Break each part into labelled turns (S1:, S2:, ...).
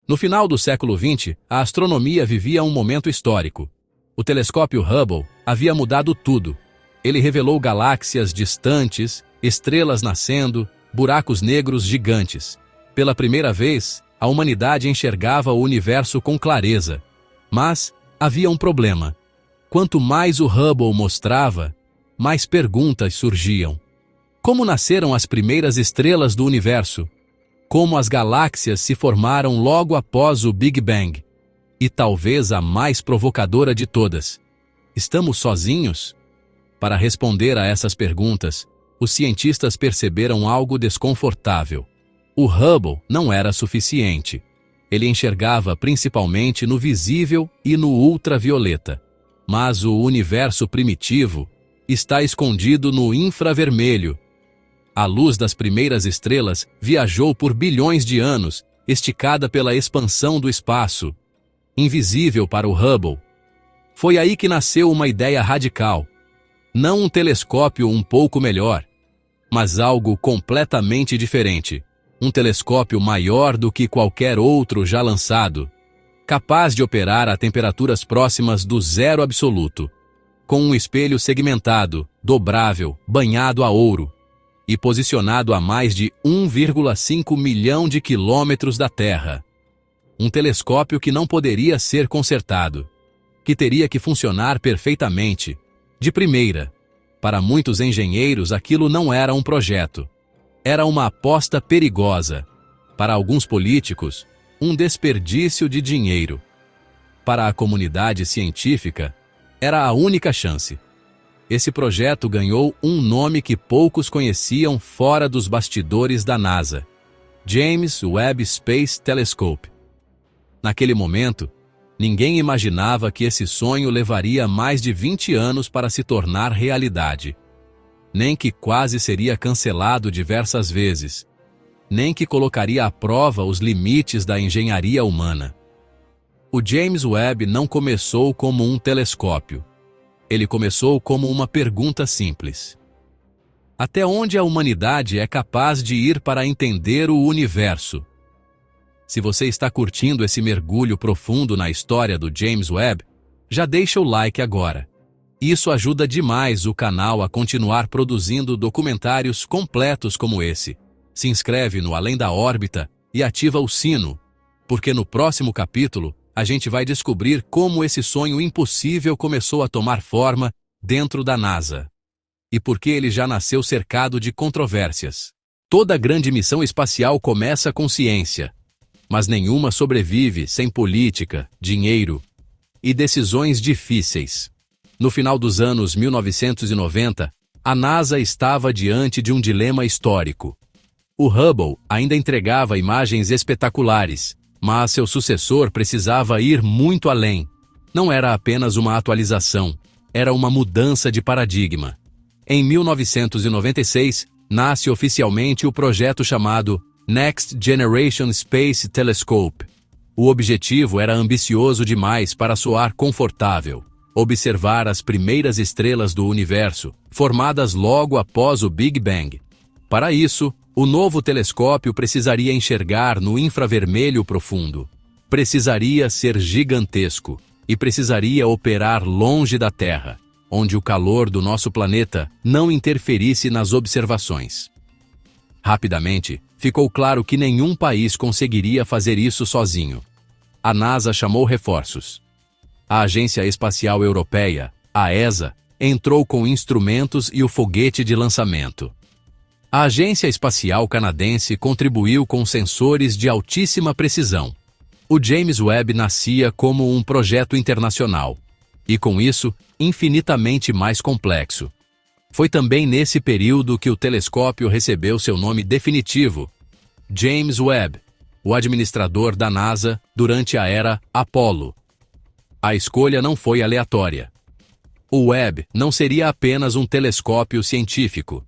S1: No final do século XX, a astronomia vivia um momento histórico. O telescópio Hubble havia mudado tudo. Ele revelou galáxias distantes, estrelas nascendo, buracos negros gigantes. Pela primeira vez, a humanidade enxergava o universo com clareza. Mas havia um problema. Quanto mais o Hubble mostrava, mais perguntas surgiam. Como nasceram as primeiras estrelas do universo? Como as galáxias se formaram logo após o Big Bang? E talvez a mais provocadora de todas: estamos sozinhos? Para responder a essas perguntas, os cientistas perceberam algo desconfortável. O Hubble não era suficiente. Ele enxergava principalmente no visível e no ultravioleta. Mas o universo primitivo está escondido no infravermelho. A luz das primeiras estrelas viajou por bilhões de anos, esticada pela expansão do espaço, invisível para o Hubble. Foi aí que nasceu uma ideia radical. Não um telescópio um pouco melhor, mas algo completamente diferente. Um telescópio maior do que qualquer outro já lançado, capaz de operar a temperaturas próximas do zero absoluto, com um espelho segmentado, dobrável, banhado a ouro, e posicionado a mais de 1,5 milhão de quilômetros da Terra. Um telescópio que não poderia ser consertado, que teria que funcionar perfeitamente, de primeira. Para muitos engenheiros, aquilo não era um projeto. Era uma aposta perigosa. Para alguns políticos, um desperdício de dinheiro. Para a comunidade científica, era a única chance. Esse projeto ganhou um nome que poucos conheciam fora dos bastidores da NASA: James Webb Space Telescope. Naquele momento, ninguém imaginava que esse sonho levaria mais de 20 anos para se tornar realidade. Nem que quase seria cancelado diversas vezes. Nem que colocaria à prova os limites da engenharia humana. O James Webb não começou como um telescópio. Ele começou como uma pergunta simples: até onde a humanidade é capaz de ir para entender o universo? Se você está curtindo esse mergulho profundo na história do James Webb, já deixa o like agora. Isso ajuda demais o canal a continuar produzindo documentários completos como esse. Se inscreve no Além da Órbita e ativa o sino, porque no próximo capítulo a gente vai descobrir como esse sonho impossível começou a tomar forma dentro da NASA. E por que ele já nasceu cercado de controvérsias. Toda grande missão espacial começa com ciência, mas nenhuma sobrevive sem política, dinheiro e decisões difíceis. No final dos anos 1990, a NASA estava diante de um dilema histórico. O Hubble ainda entregava imagens espetaculares, mas seu sucessor precisava ir muito além. Não era apenas uma atualização, era uma mudança de paradigma. Em 1996, nasce oficialmente o projeto chamado Next Generation Space Telescope. O objetivo era ambicioso demais para soar confortável: observar as primeiras estrelas do universo, formadas logo após o Big Bang. Para isso, o novo telescópio precisaria enxergar no infravermelho profundo. Precisaria ser gigantesco e precisaria operar longe da Terra, onde o calor do nosso planeta não interferisse nas observações. Rapidamente, ficou claro que nenhum país conseguiria fazer isso sozinho. A NASA chamou reforços. A Agência Espacial Europeia, a ESA, entrou com instrumentos e o foguete de lançamento. A Agência Espacial Canadense contribuiu com sensores de altíssima precisão. O James Webb nascia como um projeto internacional, e com isso, infinitamente mais complexo. Foi também nesse período que o telescópio recebeu seu nome definitivo: James Webb, o administrador da NASA durante a era Apollo. A escolha não foi aleatória. O Webb não seria apenas um telescópio científico.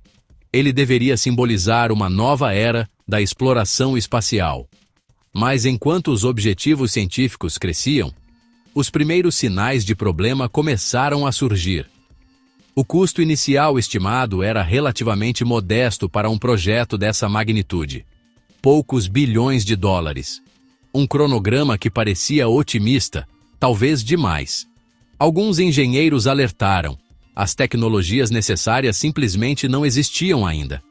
S1: Ele deveria simbolizar uma nova era da exploração espacial. Mas enquanto os objetivos científicos cresciam, os primeiros sinais de problema começaram a surgir. O custo inicial estimado era relativamente modesto para um projeto dessa magnitude: poucos bilhões de dólares. Um cronograma que parecia otimista, talvez demais. Alguns engenheiros alertaram: as tecnologias necessárias simplesmente não existiam ainda.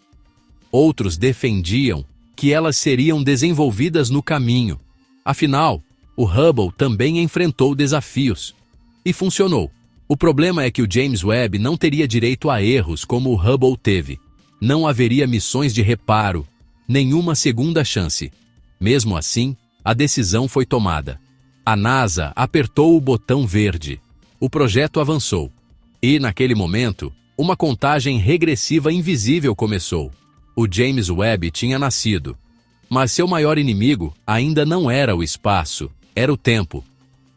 S1: Outros defendiam que elas seriam desenvolvidas no caminho. Afinal, o Hubble também enfrentou desafios. E funcionou. O problema é que o James Webb não teria direito a erros como o Hubble teve. Não haveria missões de reparo, nenhuma segunda chance. Mesmo assim, a decisão foi tomada. A NASA apertou o botão verde. O projeto avançou. E, naquele momento, uma contagem regressiva invisível começou. O James Webb tinha nascido. Mas seu maior inimigo ainda não era o espaço, era o tempo.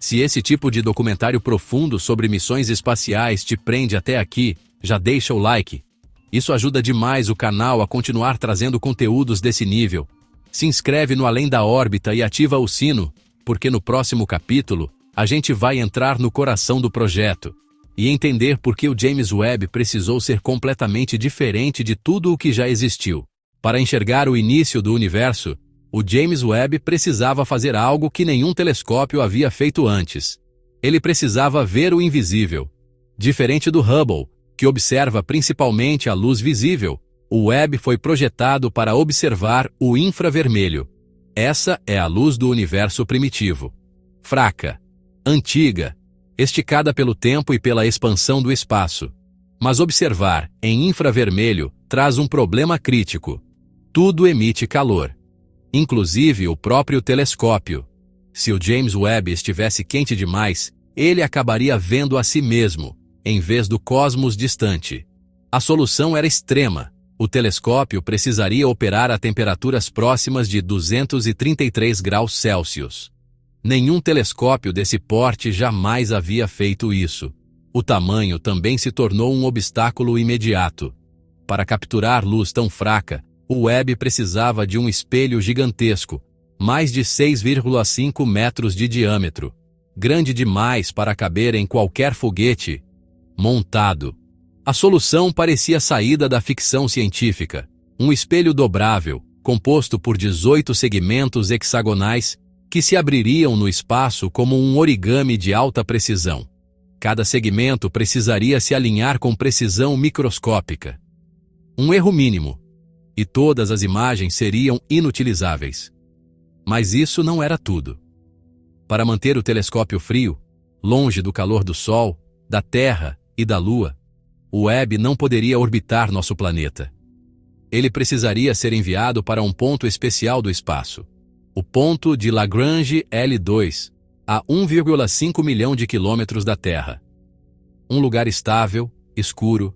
S1: Se esse tipo de documentário profundo sobre missões espaciais te prende até aqui, já deixa o like. Isso ajuda demais o canal a continuar trazendo conteúdos desse nível. Se inscreve no Além da Órbita e ativa o sino, porque no próximo capítulo, a gente vai entrar no coração do projeto e entender por que o James Webb precisou ser completamente diferente de tudo o que já existiu. Para enxergar o início do universo, o James Webb precisava fazer algo que nenhum telescópio havia feito antes. Ele precisava ver o invisível. Diferente do Hubble, que observa principalmente a luz visível, o Webb foi projetado para observar o infravermelho. Essa é a luz do universo primitivo. Fraca, antiga, esticada pelo tempo e pela expansão do espaço. Mas observar em infravermelho traz um problema crítico. Tudo emite calor. Inclusive o próprio telescópio. Se o James Webb estivesse quente demais, ele acabaria vendo a si mesmo, em vez do cosmos distante. A solução era extrema. O telescópio precisaria operar a temperaturas próximas de 233 graus Celsius. Nenhum telescópio desse porte jamais havia feito isso. O tamanho também se tornou um obstáculo imediato. Para capturar luz tão fraca, o Webb precisava de um espelho gigantesco, mais de 6,5 metros de diâmetro, grande demais para caber em qualquer foguete montado. A solução parecia saída da ficção científica. Um espelho dobrável, composto por 18 segmentos hexagonais, que se abririam no espaço como um origami de alta precisão. Cada segmento precisaria se alinhar com precisão microscópica. Um erro mínimo, e todas as imagens seriam inutilizáveis. Mas isso não era tudo. Para manter o telescópio frio, longe do calor do Sol, da Terra e da Lua, o Webb não poderia orbitar nosso planeta. Ele precisaria ser enviado para um ponto especial do espaço, o ponto de Lagrange L2, a 1,5 milhão de quilômetros da Terra. Um lugar estável, escuro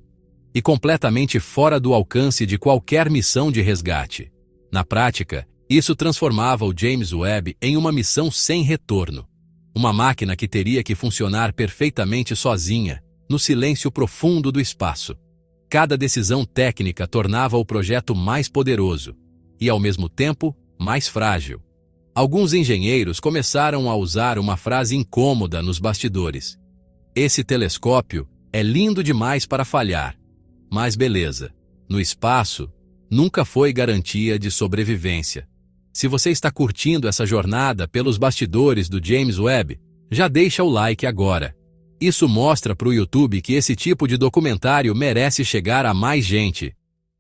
S1: e completamente fora do alcance de qualquer missão de resgate. Na prática, isso transformava o James Webb em uma missão sem retorno. Uma máquina que teria que funcionar perfeitamente sozinha, no silêncio profundo do espaço. Cada decisão técnica tornava o projeto mais poderoso e, ao mesmo tempo, mais frágil. Alguns engenheiros começaram a usar uma frase incômoda nos bastidores. Esse telescópio é lindo demais para falhar. Mas beleza, no espaço, nunca foi garantia de sobrevivência. Se você está curtindo essa jornada pelos bastidores do James Webb, já deixa o like agora. Isso mostra para o YouTube que esse tipo de documentário merece chegar a mais gente.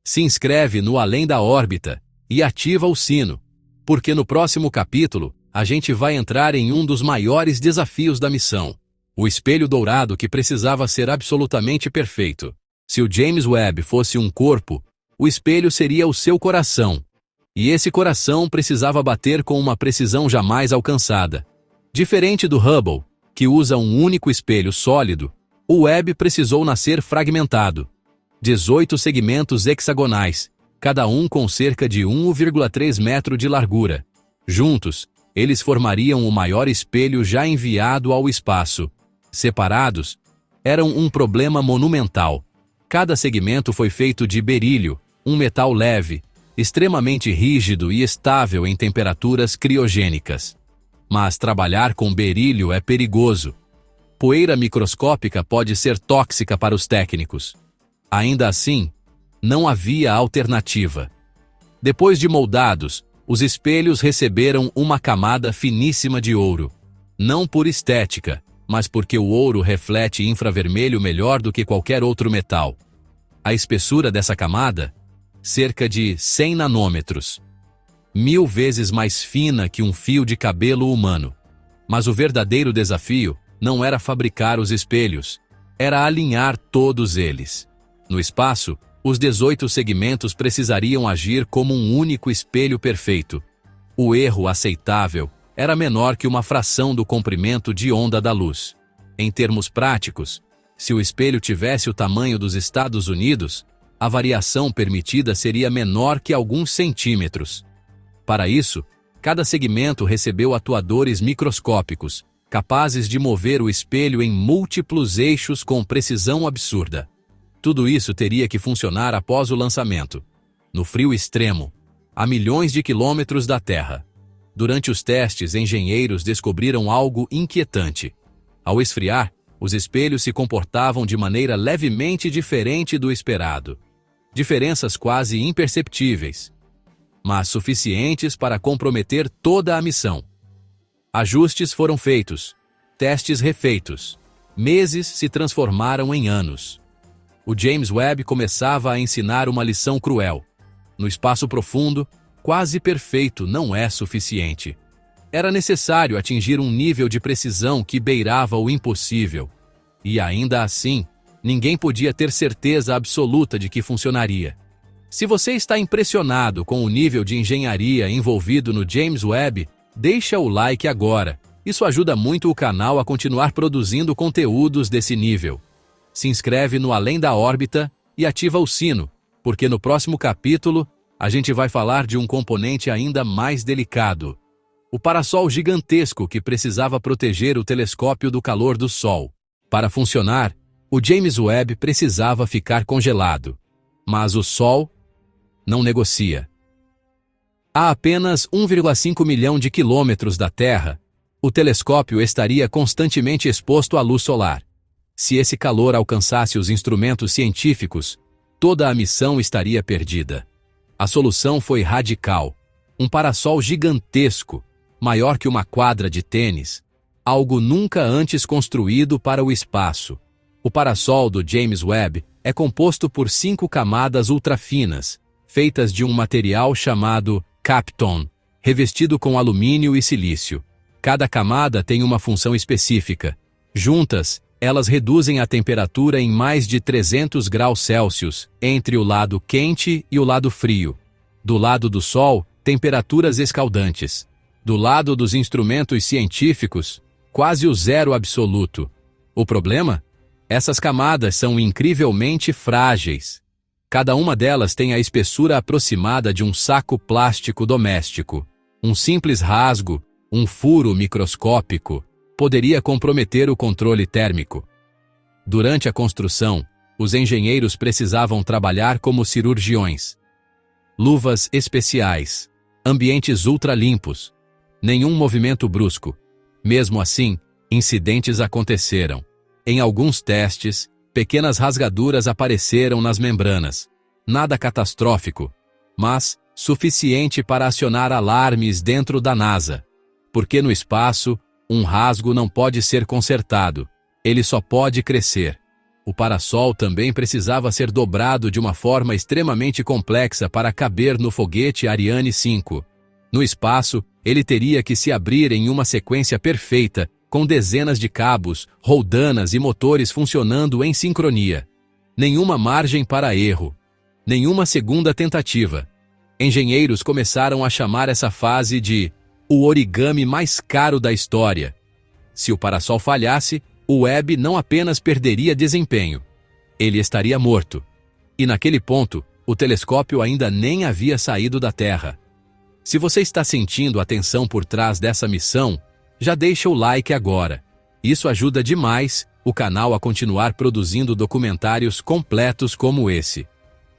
S1: Se inscreve no Além da Órbita e ativa o sino, porque no próximo capítulo a gente vai entrar em um dos maiores desafios da missão, o espelho dourado que precisava ser absolutamente perfeito. Se o James Webb fosse um corpo, o espelho seria o seu coração. E esse coração precisava bater com uma precisão jamais alcançada. Diferente do Hubble, que usa um único espelho sólido, o Webb precisou nascer fragmentado. 18 segmentos hexagonais, cada um com cerca de 1,3 metro de largura. Juntos, eles formariam o maior espelho já enviado ao espaço. Separados, eram um problema monumental. Cada segmento foi feito de berílio, um metal leve, extremamente rígido e estável em temperaturas criogênicas. Mas trabalhar com berílio é perigoso. Poeira microscópica pode ser tóxica para os técnicos. Ainda assim, não havia alternativa. Depois de moldados, os espelhos receberam uma camada finíssima de ouro. Não por estética, mas porque o ouro reflete infravermelho melhor do que qualquer outro metal. A espessura dessa camada? Cerca de 100 nanômetros. 1000 vezes mais fina que um fio de cabelo humano. Mas o verdadeiro desafio não era fabricar os espelhos, era alinhar todos eles. No espaço, os 18 segmentos precisariam agir como um único espelho perfeito. O erro aceitável era menor que uma fração do comprimento de onda da luz. Em termos práticos, se o espelho tivesse o tamanho dos Estados Unidos, a variação permitida seria menor que alguns centímetros. Para isso, cada segmento recebeu atuadores microscópicos, capazes de mover o espelho em múltiplos eixos com precisão absurda. Tudo isso teria que funcionar após o lançamento, no frio extremo, a milhões de quilômetros da Terra. Durante os testes, engenheiros descobriram algo inquietante. Ao esfriar, os espelhos se comportavam de maneira levemente diferente do esperado. Diferenças quase imperceptíveis, mas suficientes para comprometer toda a missão. Ajustes foram feitos, testes refeitos. Meses se transformaram em anos. O James Webb começava a ensinar uma lição cruel. No espaço profundo, quase perfeito não é suficiente. Era necessário atingir um nível de precisão que beirava o impossível. E ainda assim, ninguém podia ter certeza absoluta de que funcionaria. Se você está impressionado com o nível de engenharia envolvido no James Webb, deixa o like agora. Isso ajuda muito o canal a continuar produzindo conteúdos desse nível. Se inscreve no Além da Órbita e ativa o sino, porque no próximo capítulo a gente vai falar de um componente ainda mais delicado. O parasol gigantesco que precisava proteger o telescópio do calor do Sol. Para funcionar, o James Webb precisava ficar congelado. Mas o Sol não negocia. A apenas 1,5 milhão de quilômetros da Terra, o telescópio estaria constantemente exposto à luz solar. Se esse calor alcançasse os instrumentos científicos, toda a missão estaria perdida. A solução foi radical. Um parasol gigantesco, maior que uma quadra de tênis, algo nunca antes construído para o espaço. O parasol do James Webb é composto por 5 camadas ultrafinas, feitas de um material chamado Kapton, revestido com alumínio e silício. Cada camada tem uma função específica. Juntas, elas reduzem a temperatura em mais de 300 graus Celsius, entre o lado quente e o lado frio. Do lado do Sol, temperaturas escaldantes. Do lado dos instrumentos científicos, quase o zero absoluto. O problema? Essas camadas são incrivelmente frágeis. Cada uma delas tem a espessura aproximada de um saco plástico doméstico. Um simples rasgo, um furo microscópico, poderia comprometer o controle térmico. Durante a construção, os engenheiros precisavam trabalhar como cirurgiões. Luvas especiais, ambientes ultralimpos, nenhum movimento brusco. Mesmo assim, incidentes aconteceram. Em alguns testes, pequenas rasgaduras apareceram nas membranas. Nada catastrófico, mas suficiente para acionar alarmes dentro da NASA. Porque no espaço, um rasgo não pode ser consertado, ele só pode crescer. O parasol também precisava ser dobrado de uma forma extremamente complexa para caber no foguete Ariane 5. No espaço, ele teria que se abrir em uma sequência perfeita, com dezenas de cabos, roldanas e motores funcionando em sincronia. Nenhuma margem para erro. Nenhuma segunda tentativa. Engenheiros começaram a chamar essa fase de o origami mais caro da história. Se o parasol falhasse, o Webb não apenas perderia desempenho, ele estaria morto. E naquele ponto, o telescópio ainda nem havia saído da Terra. Se você está sentindo a tensão por trás dessa missão, já deixa o like agora. Isso ajuda demais o canal a continuar produzindo documentários completos como esse.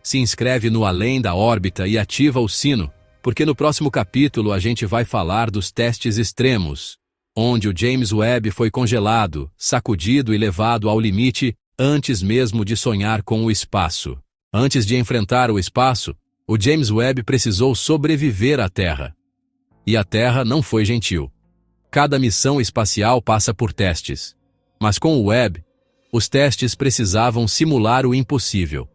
S1: Se inscreve no Além da Órbita e ativa o sino, porque no próximo capítulo a gente vai falar dos testes extremos, onde o James Webb foi congelado, sacudido e levado ao limite antes mesmo de sonhar com o espaço. Antes de enfrentar o espaço, O James Webb precisou sobreviver à Terra. E a Terra não foi gentil. Cada missão espacial passa por testes. Mas com o Webb, os testes precisavam simular o impossível.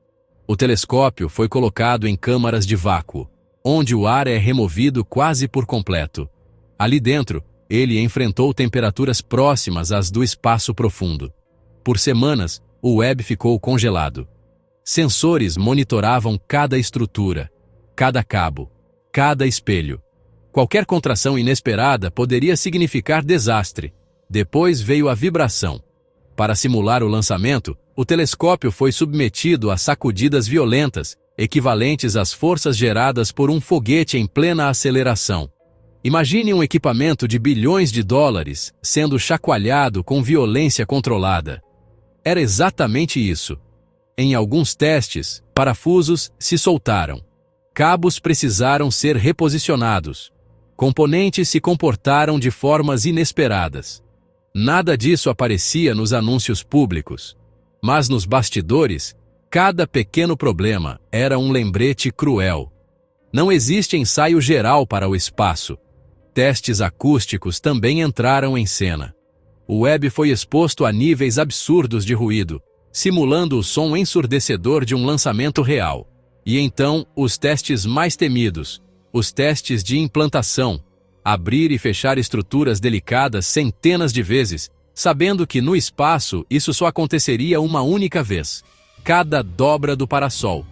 S1: O telescópio foi colocado em câmaras de vácuo, onde o ar é removido quase por completo. Ali dentro, ele enfrentou temperaturas próximas às do espaço profundo. Por semanas, o Webb ficou congelado. Sensores monitoravam cada estrutura, cada cabo, cada espelho. Qualquer contração inesperada poderia significar desastre. Depois veio a vibração. Para simular o lançamento, o telescópio foi submetido a sacudidas violentas, equivalentes às forças geradas por um foguete em plena aceleração. Imagine um equipamento de bilhões de dólares sendo chacoalhado com violência controlada. Era exatamente isso. Em alguns testes, parafusos se soltaram. Cabos precisaram ser reposicionados. Componentes se comportaram de formas inesperadas. Nada disso aparecia nos anúncios públicos. Mas nos bastidores, cada pequeno problema era um lembrete cruel. Não existe ensaio geral para o espaço. Testes acústicos também entraram em cena. O Webb foi exposto a níveis absurdos de ruído, simulando o som ensurdecedor de um lançamento real. E então, os testes mais temidos, os testes de implantação, abrir e fechar estruturas delicadas centenas de vezes, sabendo que no espaço isso só aconteceria uma única vez. Cada dobra do parasol,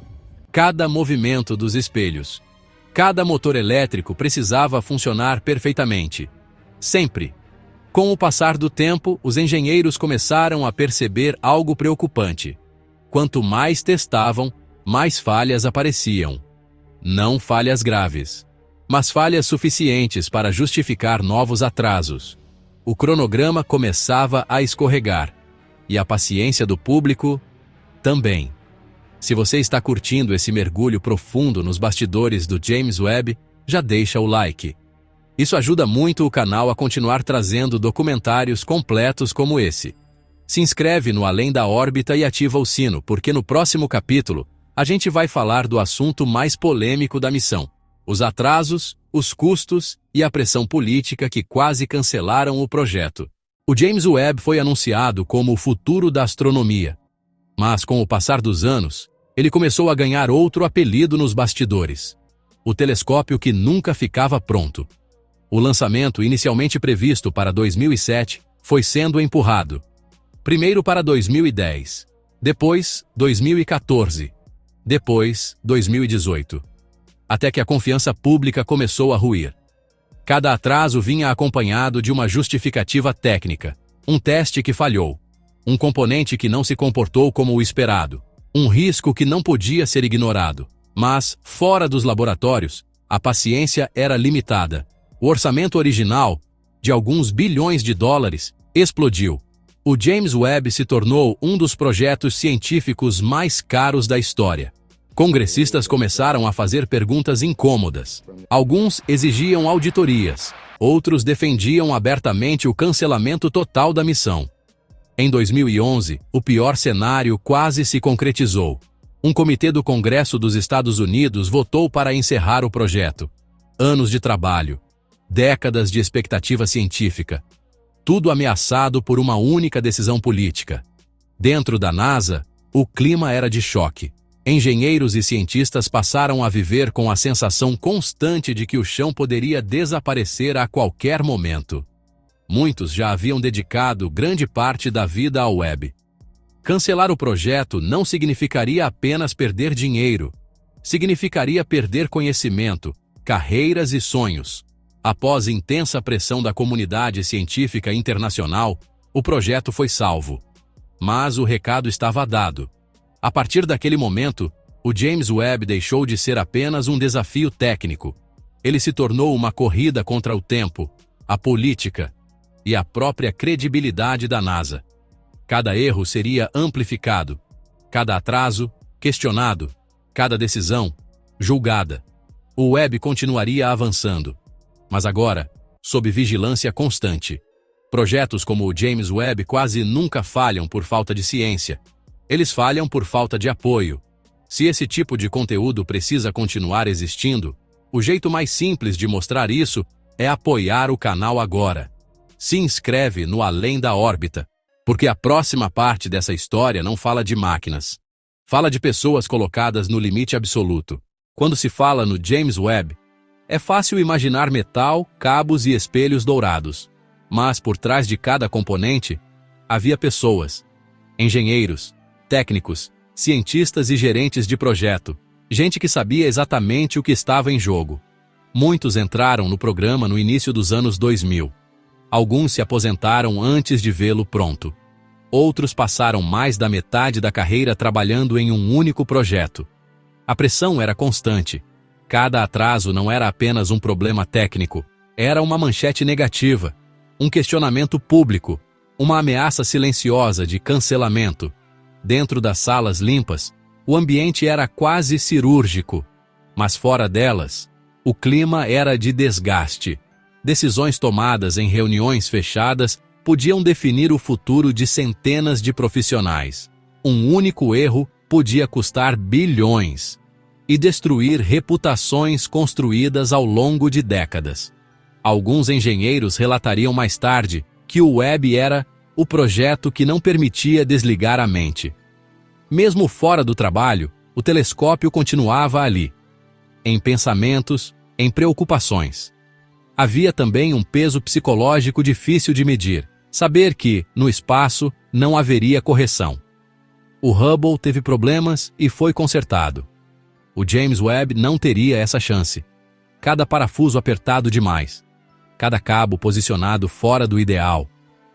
S1: cada movimento dos espelhos, cada motor elétrico precisava funcionar perfeitamente. Sempre. Com o passar do tempo, os engenheiros começaram a perceber algo preocupante. Quanto mais testavam, mais falhas apareciam. Não falhas graves, mas falhas suficientes para justificar novos atrasos. O cronograma começava a escorregar. E a paciência do público também. Se você está curtindo esse mergulho profundo nos bastidores do James Webb, já deixa o like. Isso ajuda muito o canal a continuar trazendo documentários completos como esse. Se inscreve no Além da Órbita e ativa o sino, porque no próximo capítulo, a gente vai falar do assunto mais polêmico da missão: os atrasos, os custos e a pressão política que quase cancelaram o projeto. O James Webb foi anunciado como o futuro da astronomia. Mas, com o passar dos anos, ele começou a ganhar outro apelido nos bastidores: o telescópio que nunca ficava pronto. O lançamento, inicialmente previsto para 2007, foi sendo empurrado. Primeiro para 2010, depois 2014, depois 2018. Até que a confiança pública começou a ruir. Cada atraso vinha acompanhado de uma justificativa técnica, um teste que falhou, um componente que não se comportou como o esperado, um risco que não podia ser ignorado. Mas, fora dos laboratórios, a paciência era limitada. O orçamento original, de alguns bilhões de dólares, explodiu. O James Webb se tornou um dos projetos científicos mais caros da história. Congressistas começaram a fazer perguntas incômodas. Alguns exigiam auditorias, outros defendiam abertamente o cancelamento total da missão. Em 2011, o pior cenário quase se concretizou. Um comitê do Congresso dos Estados Unidos votou para encerrar o projeto. Anos de trabalho, décadas de expectativa científica, tudo ameaçado por uma única decisão política. Dentro da NASA, o clima era de choque. Engenheiros e cientistas passaram a viver com a sensação constante de que o chão poderia desaparecer a qualquer momento. Muitos já haviam dedicado grande parte da vida ao Webb. Cancelar o projeto não significaria apenas perder dinheiro. Significaria perder conhecimento, carreiras e sonhos. Após intensa pressão da comunidade científica internacional, o projeto foi salvo. Mas o recado estava dado. A partir daquele momento, o James Webb deixou de ser apenas um desafio técnico. Ele se tornou uma corrida contra o tempo, a política e a própria credibilidade da NASA. Cada erro seria amplificado, cada atraso questionado, cada decisão julgada. O Webb continuaria avançando, mas agora, sob vigilância constante. Projetos como o James Webb quase nunca falham por falta de ciência. Eles falham por falta de apoio. Se esse tipo de conteúdo precisa continuar existindo, o jeito mais simples de mostrar isso é apoiar o canal agora. Se inscreve no Além da Órbita, porque a próxima parte dessa história não fala de máquinas. Fala de pessoas colocadas no limite absoluto. Quando se fala no James Webb, é fácil imaginar metal, cabos e espelhos dourados. Mas por trás de cada componente, havia pessoas, engenheiros, técnicos, cientistas e gerentes de projeto, gente que sabia exatamente o que estava em jogo. Muitos entraram no programa no início dos anos 2000. Alguns se aposentaram antes de vê-lo pronto. Outros passaram mais da metade da carreira trabalhando em um único projeto. A pressão era constante. Cada atraso não era apenas um problema técnico, era uma manchete negativa, um questionamento público, uma ameaça silenciosa de cancelamento. Dentro das salas limpas, o ambiente era quase cirúrgico, mas fora delas, o clima era de desgaste. Decisões tomadas em reuniões fechadas podiam definir o futuro de centenas de profissionais. Um único erro podia custar bilhões e destruir reputações construídas ao longo de décadas. Alguns engenheiros relatariam mais tarde que o Webb era o projeto que não permitia desligar a mente. Mesmo fora do trabalho, o telescópio continuava ali, em pensamentos, em preocupações. Havia também um peso psicológico difícil de medir, saber que, no espaço, não haveria correção. O Hubble teve problemas e foi consertado. O James Webb não teria essa chance. Cada parafuso apertado demais, cada cabo posicionado fora do ideal,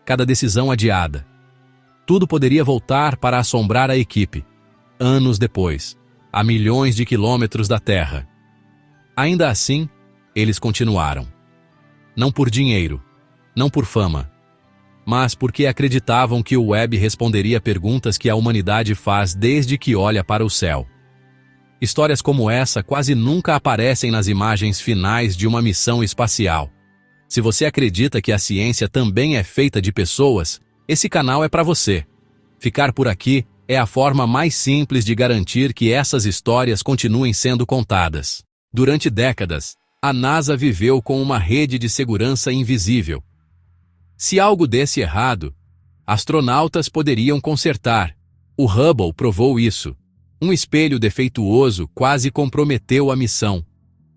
S1: cada decisão adiada. Tudo poderia voltar para assombrar a equipe, anos depois, a milhões de quilômetros da Terra. Ainda assim, eles continuaram. Não por dinheiro, não por fama, mas porque acreditavam que o Webb responderia perguntas que a humanidade faz desde que olha para o céu. Histórias como essa quase nunca aparecem nas imagens finais de uma missão espacial. Se você acredita que a ciência também é feita de pessoas, esse canal é para você. Ficar por aqui é a forma mais simples de garantir que essas histórias continuem sendo contadas. Durante décadas, a NASA viveu com uma rede de segurança invisível. Se algo desse errado, astronautas poderiam consertar. O Hubble provou isso. Um espelho defeituoso quase comprometeu a missão.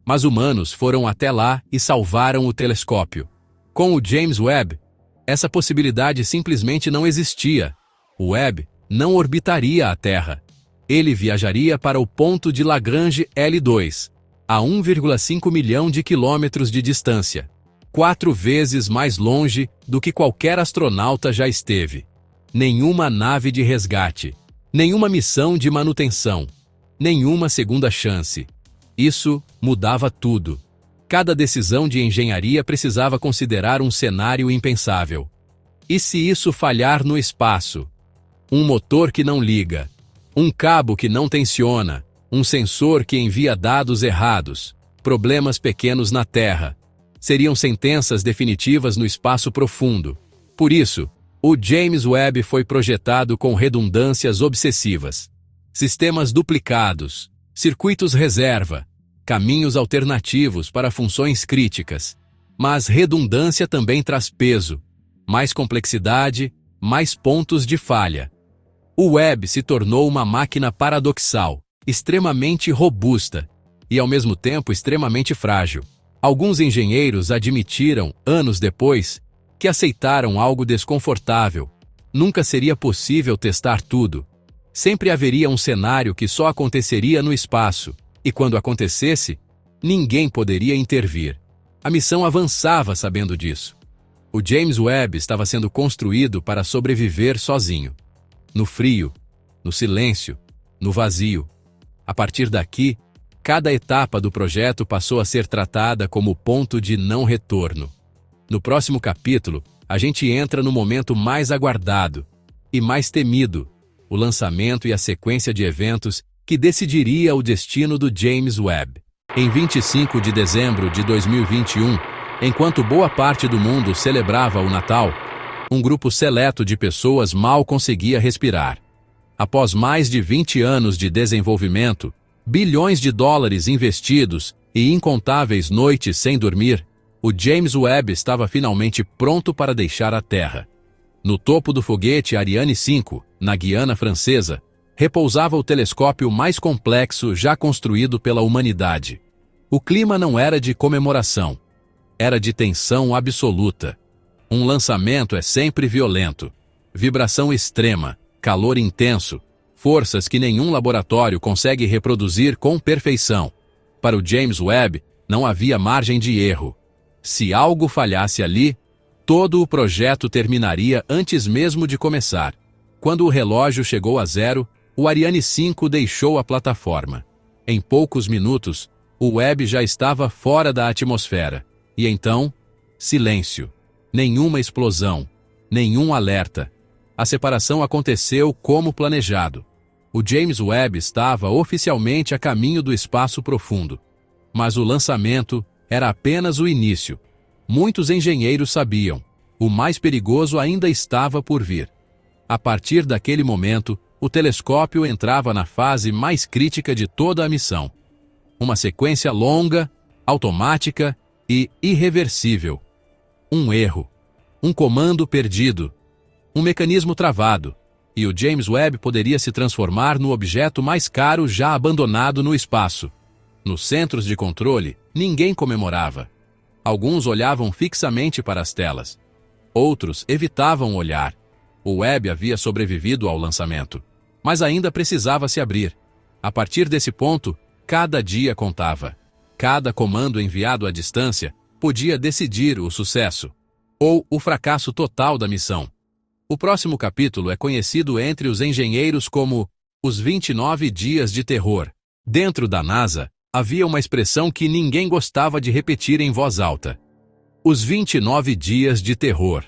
S1: Mas humanos foram até lá e salvaram o telescópio. Com o James Webb, essa possibilidade simplesmente não existia. O Webb não orbitaria a Terra. Ele viajaria para o ponto de Lagrange L2, a 1,5 milhão de quilômetros de distância, 4 vezes mais longe do que qualquer astronauta já esteve. Nenhuma nave de resgate, nenhuma missão de manutenção, nenhuma segunda chance. Isso mudava tudo. Cada decisão de engenharia precisava considerar um cenário impensável. E se isso falhar no espaço? Um motor que não liga, um cabo que não tensiona, um sensor que envia dados errados, problemas pequenos na Terra. Seriam sentenças definitivas no espaço profundo. Por isso, o James Webb foi projetado com redundâncias obsessivas. Sistemas duplicados, circuitos reserva, caminhos alternativos para funções críticas. Mas redundância também traz peso, mais complexidade, mais pontos de falha. O Webb se tornou uma máquina paradoxal, extremamente robusta e, ao mesmo tempo, extremamente frágil. Alguns engenheiros admitiram, anos depois, que aceitaram algo desconfortável. Nunca seria possível testar tudo. Sempre haveria um cenário que só aconteceria no espaço, e quando acontecesse, ninguém poderia intervir. A missão avançava sabendo disso. O James Webb estava sendo construído para sobreviver sozinho. No frio, no silêncio, no vazio. A partir daqui, cada etapa do projeto passou a ser tratada como ponto de não retorno. No próximo capítulo, a gente entra no momento mais aguardado e mais temido, o lançamento e a sequência de eventos que decidiria o destino do James Webb. Em 25 de dezembro de 2021, enquanto boa parte do mundo celebrava o Natal, um grupo seleto de pessoas mal conseguia respirar. Após mais de 20 anos de desenvolvimento, bilhões de dólares investidos e incontáveis noites sem dormir, o James Webb estava finalmente pronto para deixar a Terra. No topo do foguete Ariane 5, na Guiana Francesa, repousava o telescópio mais complexo já construído pela humanidade. O clima não era de comemoração, era de tensão absoluta. Um lançamento é sempre violento. Vibração extrema, calor intenso, forças que nenhum laboratório consegue reproduzir com perfeição. Para o James Webb, não havia margem de erro. Se algo falhasse ali, todo o projeto terminaria antes mesmo de começar. Quando o relógio chegou a zero, o Ariane 5 deixou a plataforma. Em poucos minutos, o Webb já estava fora da atmosfera. E então, silêncio. Nenhuma explosão, nenhum alerta. A separação aconteceu como planejado. O James Webb estava oficialmente a caminho do espaço profundo. Mas o lançamento era apenas o início. Muitos engenheiros sabiam, o mais perigoso ainda estava por vir. A partir daquele momento, o telescópio entrava na fase mais crítica de toda a missão. Uma sequência longa, automática e irreversível. Um erro, um comando perdido, um mecanismo travado, e o James Webb poderia se transformar no objeto mais caro já abandonado no espaço. Nos centros de controle, ninguém comemorava. Alguns olhavam fixamente para as telas. Outros evitavam olhar. O Webb havia sobrevivido ao lançamento, mas ainda precisava se abrir. A partir desse ponto, cada dia contava. Cada comando enviado à distância podia decidir o sucesso ou o fracasso total da missão. O próximo capítulo é conhecido entre os engenheiros como os 29 dias de terror. Dentro da NASA, havia uma expressão que ninguém gostava de repetir em voz alta. Os 29 dias de terror.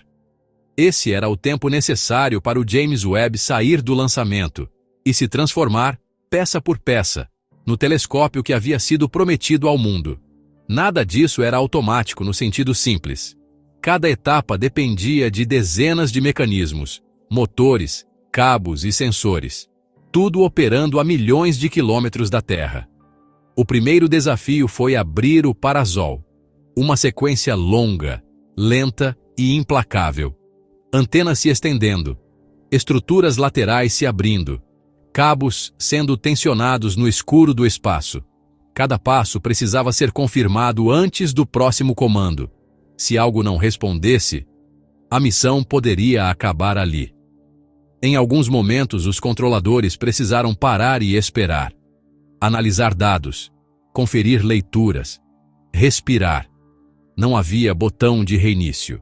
S1: Esse era o tempo necessário para o James Webb sair do lançamento e se transformar, peça por peça, no telescópio que havia sido prometido ao mundo. Nada disso era automático no sentido simples. Cada etapa dependia de dezenas de mecanismos, motores, cabos e sensores, tudo operando a milhões de quilômetros da Terra. O primeiro desafio foi abrir o parasol, uma sequência longa, lenta e implacável. Antenas se estendendo, estruturas laterais se abrindo, cabos sendo tensionados no escuro do espaço. Cada passo precisava ser confirmado antes do próximo comando. Se algo não respondesse, a missão poderia acabar ali. Em alguns momentos, os controladores precisaram parar e esperar. Analisar dados, conferir leituras, respirar. Não havia botão de reinício.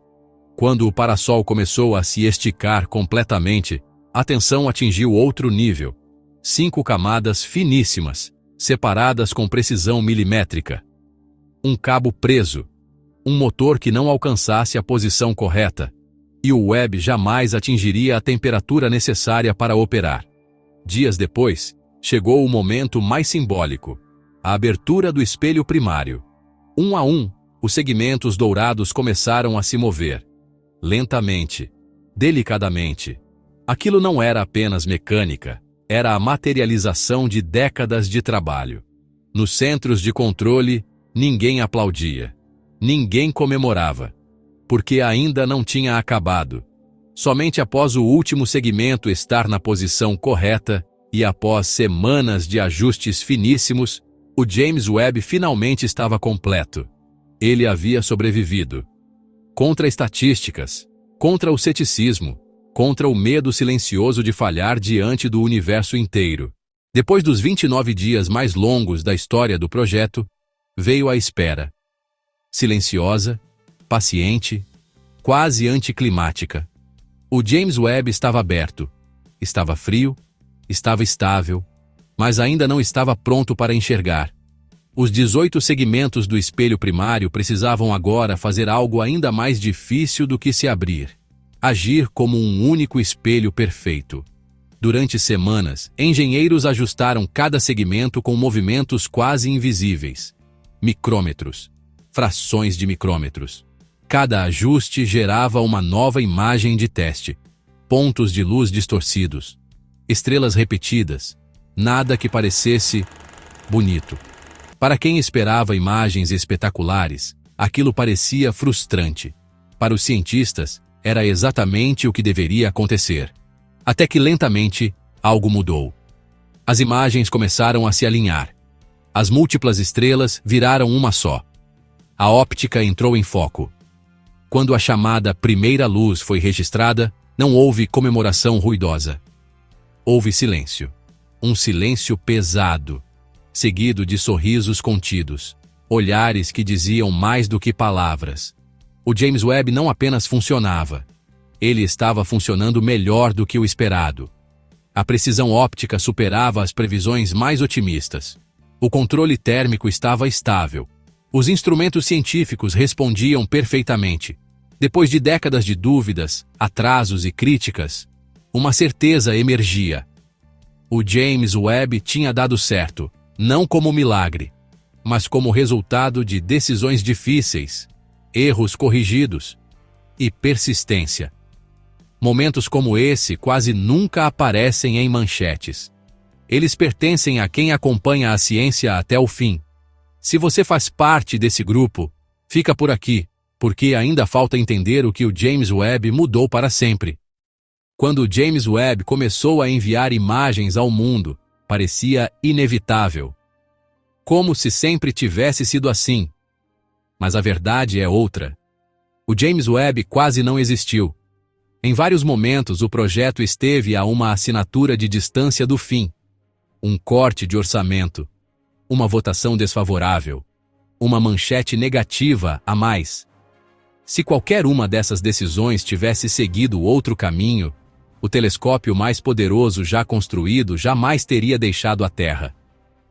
S1: Quando o parasol começou a se esticar completamente, a tensão atingiu outro nível. 5 camadas finíssimas, separadas com precisão milimétrica. Um cabo preso, um motor que não alcançasse a posição correta, e o Webb jamais atingiria a temperatura necessária para operar. Dias depois, chegou o momento mais simbólico, a abertura do espelho primário. Um a um, os segmentos dourados começaram a se mover. Lentamente, delicadamente. Aquilo não era apenas mecânica, era a materialização de décadas de trabalho. Nos centros de controle, ninguém aplaudia. Ninguém comemorava, porque ainda não tinha acabado. Somente após o último segmento estar na posição correta e após semanas de ajustes finíssimos, o James Webb finalmente estava completo. Ele havia sobrevivido. Contra estatísticas, contra o ceticismo, contra o medo silencioso de falhar diante do universo inteiro. Depois dos 29 dias mais longos da história do projeto, veio a espera. Silenciosa, paciente, quase anticlimática. O James Webb estava aberto, estava frio, estava estável, mas ainda não estava pronto para enxergar. Os 18 segmentos do espelho primário precisavam agora fazer algo ainda mais difícil do que se abrir. Agir como um único espelho perfeito. Durante semanas, engenheiros ajustaram cada segmento com movimentos quase invisíveis. Micrômetros. Frações de micrômetros. Cada ajuste gerava uma nova imagem de teste. Pontos de luz distorcidos. estrelas repetidas, nada que parecesse bonito. Para quem esperava imagens espetaculares, aquilo parecia frustrante. Para os cientistas, era exatamente o que deveria acontecer. Até que lentamente, algo mudou. As imagens começaram a se alinhar. As múltiplas estrelas viraram uma só. A óptica entrou em foco. Quando a chamada primeira luz foi registrada, não houve comemoração ruidosa. Houve silêncio. Um silêncio pesado, seguido de sorrisos contidos, olhares que diziam mais do que palavras. O James Webb não apenas funcionava, ele estava funcionando melhor do que o esperado. A precisão óptica superava as previsões mais otimistas. O controle térmico estava estável. Os instrumentos científicos respondiam perfeitamente. Depois de décadas de dúvidas, atrasos e críticas, uma certeza emergia. O James Webb tinha dado certo, não como milagre, mas como resultado de decisões difíceis, erros corrigidos e persistência. Momentos como esse quase nunca aparecem em manchetes. Eles pertencem a quem acompanha a ciência até o fim. Se você faz parte desse grupo, fica por aqui, porque ainda falta entender o que o James Webb mudou para sempre. Quando o James Webb começou a enviar imagens ao mundo, parecia inevitável. Como se sempre tivesse sido assim. Mas a verdade é outra. O James Webb quase não existiu. Em vários momentos o projeto esteve a uma assinatura de distância do fim. Um corte de orçamento, uma votação desfavorável, uma manchete negativa a mais. Se qualquer uma dessas decisões tivesse seguido outro caminho, o telescópio mais poderoso já construído jamais teria deixado a Terra.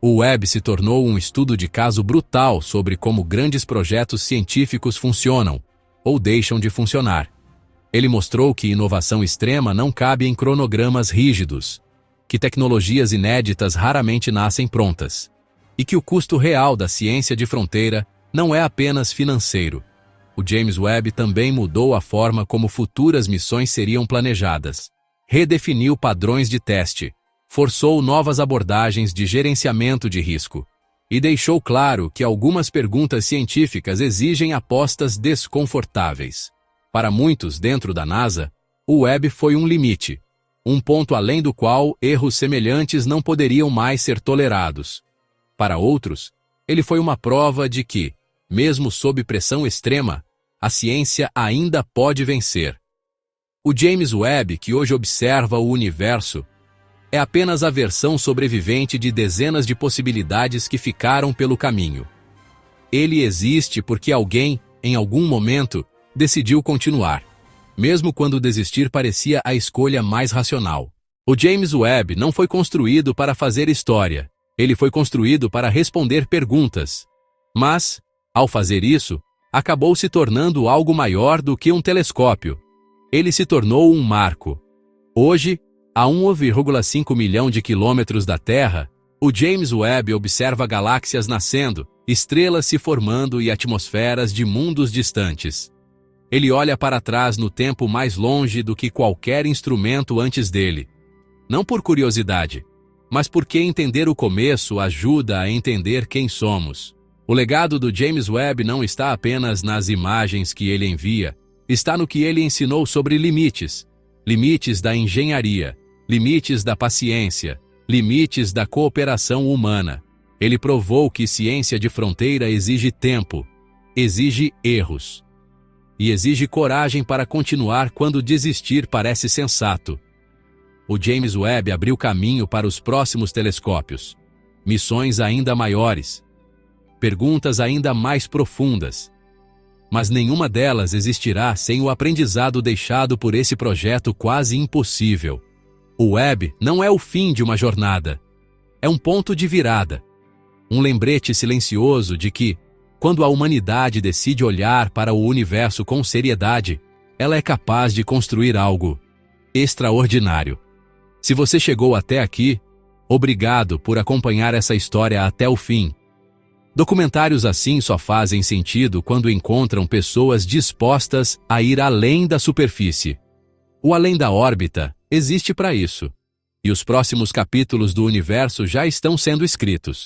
S1: O Webb se tornou um estudo de caso brutal sobre como grandes projetos científicos funcionam, ou deixam de funcionar. Ele mostrou que inovação extrema não cabe em cronogramas rígidos, que tecnologias inéditas raramente nascem prontas, e que o custo real da ciência de fronteira não é apenas financeiro. O James Webb também mudou a forma como futuras missões seriam planejadas, redefiniu padrões de teste, forçou novas abordagens de gerenciamento de risco, e deixou claro que algumas perguntas científicas exigem apostas desconfortáveis. Para muitos dentro da NASA, o Webb foi um limite, um ponto além do qual erros semelhantes não poderiam mais ser tolerados. Para outros, ele foi uma prova de que, mesmo sob pressão extrema, a ciência ainda pode vencer. O James Webb, que hoje observa o universo, é apenas a versão sobrevivente de dezenas de possibilidades que ficaram pelo caminho. Ele existe porque alguém, em algum momento, decidiu continuar, mesmo quando desistir parecia a escolha mais racional. O James Webb não foi construído para fazer história, ele foi construído para responder perguntas. Mas, ao fazer isso, acabou se tornando algo maior do que um telescópio. Ele se tornou um marco. Hoje, a 1,5 milhão de quilômetros da Terra, o James Webb observa galáxias nascendo, estrelas se formando e atmosferas de mundos distantes. Ele olha para trás no tempo mais longe do que qualquer instrumento antes dele. Não por curiosidade, mas porque entender o começo ajuda a entender quem somos. O legado do James Webb não está apenas nas imagens que ele envia, está no que ele ensinou sobre limites. Limites da engenharia, limites da paciência, limites da cooperação humana. Ele provou que ciência de fronteira exige tempo, exige erros. E exige coragem para continuar quando desistir parece sensato. O James Webb abriu caminho para os próximos telescópios. Missões ainda maiores. Perguntas ainda mais profundas. Mas nenhuma delas existirá sem o aprendizado deixado por esse projeto quase impossível. O Webb não é o fim de uma jornada. É um ponto de virada. Um lembrete silencioso de que, quando a humanidade decide olhar para o universo com seriedade, ela é capaz de construir algo extraordinário. Se você chegou até aqui, obrigado por acompanhar essa história até o fim. Documentários assim só fazem sentido quando encontram pessoas dispostas a ir além da superfície. O além da órbita existe para isso. E os próximos capítulos do universo já estão sendo escritos.